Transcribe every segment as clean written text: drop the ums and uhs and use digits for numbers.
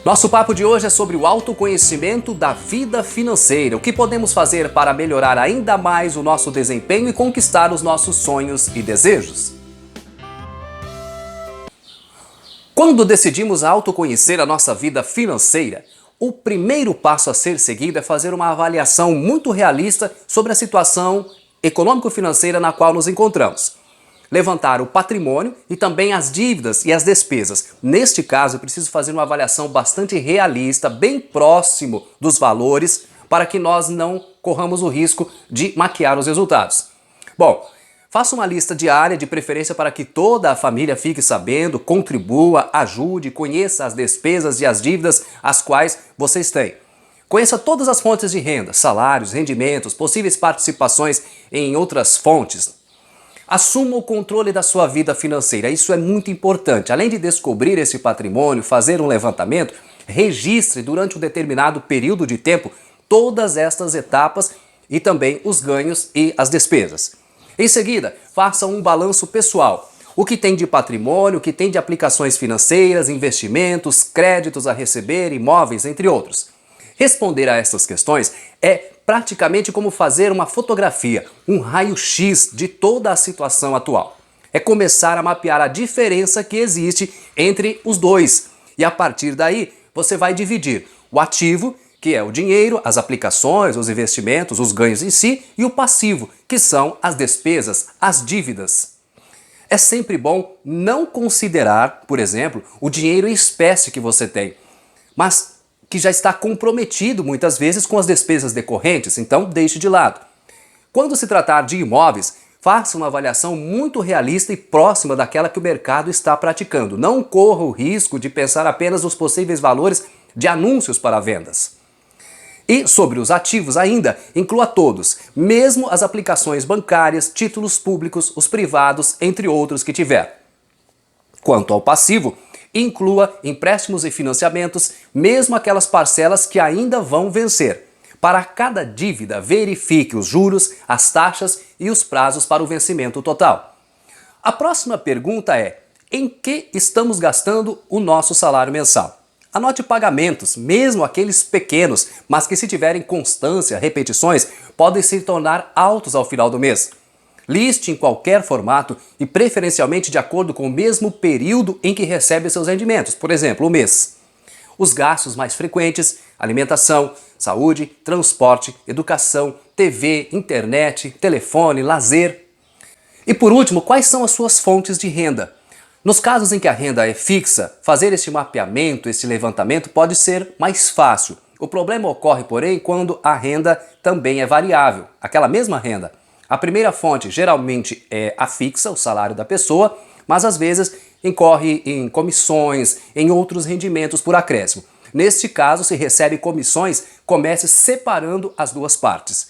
Nosso papo de hoje é sobre o autoconhecimento da vida financeira. O que podemos fazer para melhorar ainda mais o nosso desempenho e conquistar os nossos sonhos e desejos? Quando decidimos autoconhecer a nossa vida financeira, o primeiro passo a ser seguido é fazer uma avaliação muito realista sobre a situação econômico-financeira na qual nos encontramos. Levantar o patrimônio e também as dívidas e as despesas. Neste caso, eu preciso fazer uma avaliação bastante realista, bem próximo dos valores, para que nós não corramos o risco de maquiar os resultados. Bom, faça uma lista diária, de preferência para que toda a família fique sabendo, contribua, ajude, conheça as despesas e as dívidas as quais vocês têm. Conheça todas as fontes de renda, salários, rendimentos, possíveis participações em outras fontes. Assuma o controle da sua vida financeira, isso é muito importante. Além de descobrir esse patrimônio, fazer um levantamento, registre durante um determinado período de tempo todas estas etapas e também os ganhos e as despesas. Em seguida, faça um balanço pessoal. O que tem de patrimônio, o que tem de aplicações financeiras, investimentos, créditos a receber, imóveis, entre outros. Responder a essas questões é praticamente como fazer uma fotografia, um raio-x de toda a situação atual. É começar a mapear a diferença que existe entre os dois. E a partir daí, você vai dividir o ativo, que é o dinheiro, as aplicações, os investimentos, os ganhos em si, e o passivo, que são as despesas, as dívidas. É sempre bom não considerar, por exemplo, o dinheiro em espécie que você tem, mas que já está comprometido muitas vezes com as despesas decorrentes, então deixe de lado. Quando se tratar de imóveis, faça uma avaliação muito realista e próxima daquela que o mercado está praticando. Não corra o risco de pensar apenas nos possíveis valores de anúncios para vendas. E sobre os ativos ainda, inclua todos, mesmo as aplicações bancárias, títulos públicos, os privados, entre outros que tiver. Quanto ao passivo, inclua empréstimos e financiamentos, mesmo aquelas parcelas que ainda vão vencer. Para cada dívida, verifique os juros, as taxas e os prazos para o vencimento total. A próxima pergunta é: em que estamos gastando o nosso salário mensal? Anote pagamentos, mesmo aqueles pequenos, mas que se tiverem constância, repetições, podem se tornar altos ao final do mês. Liste em qualquer formato e preferencialmente de acordo com o mesmo período em que recebe seus rendimentos, por exemplo, o mês. Os gastos mais frequentes: alimentação, saúde, transporte, educação, TV, internet, telefone, lazer. E por último, quais são as suas fontes de renda? Nos casos em que a renda é fixa, fazer esse mapeamento, esse levantamento pode ser mais fácil. O problema ocorre, porém, quando a renda também é variável, aquela mesma renda. A primeira fonte geralmente é a fixa, o salário da pessoa, mas às vezes incorre em comissões, em outros rendimentos por acréscimo. Neste caso, se recebe comissões, comece separando as duas partes.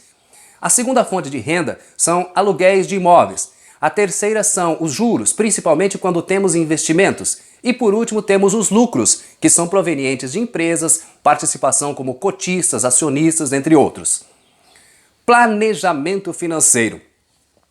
A segunda fonte de renda são aluguéis de imóveis. A terceira são os juros, principalmente quando temos investimentos. E por último temos os lucros, que são provenientes de empresas, participação como cotistas, acionistas, entre outros. Planejamento financeiro.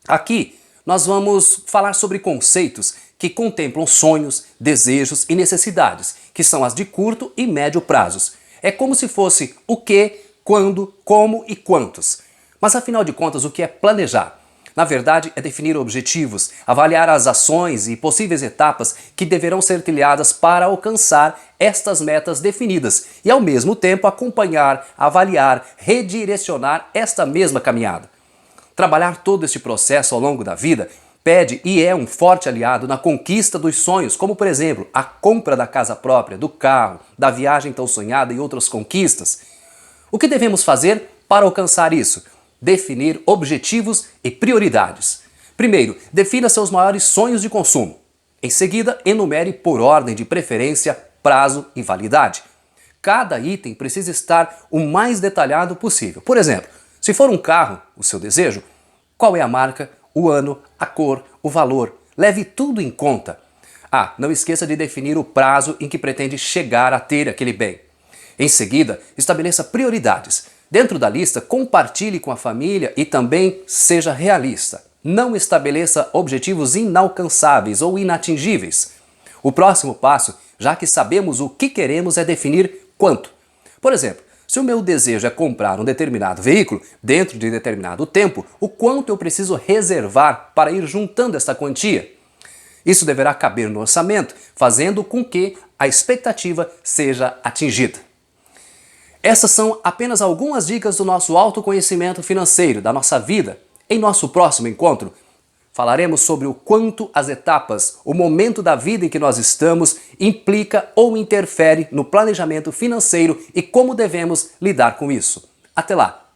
Aqui nós vamos falar sobre conceitos que contemplam sonhos, desejos e necessidades, que são as de curto e médio prazos. É como se fosse o que, quando, como e quantos. Mas afinal de contas, o que é planejar? Na verdade, é definir objetivos, avaliar as ações e possíveis etapas que deverão ser trilhadas para alcançar estas metas definidas e, ao mesmo tempo, acompanhar, avaliar, redirecionar esta mesma caminhada. Trabalhar todo este processo ao longo da vida pede e é um forte aliado na conquista dos sonhos, como, por exemplo, a compra da casa própria, do carro, da viagem tão sonhada e outras conquistas. O que devemos fazer para alcançar isso? Definir objetivos e prioridades. Primeiro, defina seus maiores sonhos de consumo. Em seguida, enumere por ordem de preferência, prazo e validade. Cada item precisa estar o mais detalhado possível. Por exemplo, se for um carro, o seu desejo, qual é a marca, o ano, a cor, o valor? Leve tudo em conta. Não esqueça de definir o prazo em que pretende chegar a ter aquele bem. Em seguida, estabeleça prioridades. Dentro da lista, compartilhe com a família e também seja realista. Não estabeleça objetivos inalcançáveis ou inatingíveis. O próximo passo, já que sabemos o que queremos, é definir quanto. Por exemplo, se o meu desejo é comprar um determinado veículo dentro de determinado tempo, o quanto eu preciso reservar para ir juntando esta quantia? Isso deverá caber no orçamento, fazendo com que a expectativa seja atingida. Essas são apenas algumas dicas do nosso autoconhecimento financeiro, da nossa vida. Em nosso próximo encontro, falaremos sobre o quanto as etapas, o momento da vida em que nós estamos, implica ou interfere no planejamento financeiro e como devemos lidar com isso. Até lá!